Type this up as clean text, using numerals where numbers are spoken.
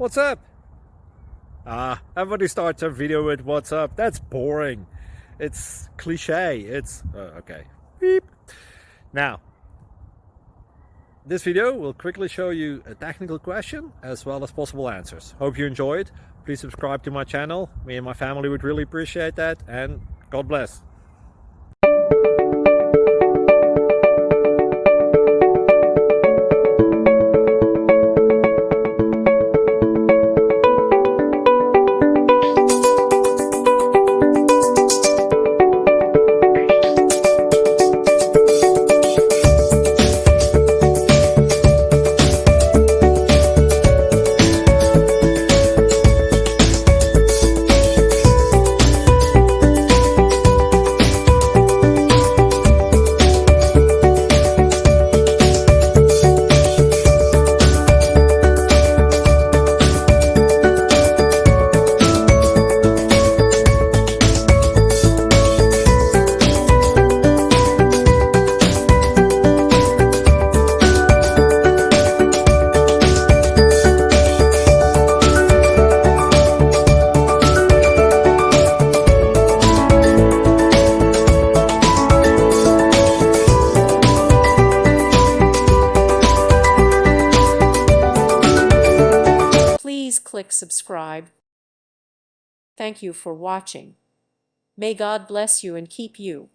What's up? Everybody starts their video with what's up. That's boring. It's cliche. It's okay. Beep. Now, this video will quickly show you a technical question as well as possible answers. Hope you enjoyed. Please subscribe to my channel. Me and my family would really appreciate that, and God bless. Please click subscribe. Thank you for watching. May God bless you and keep you.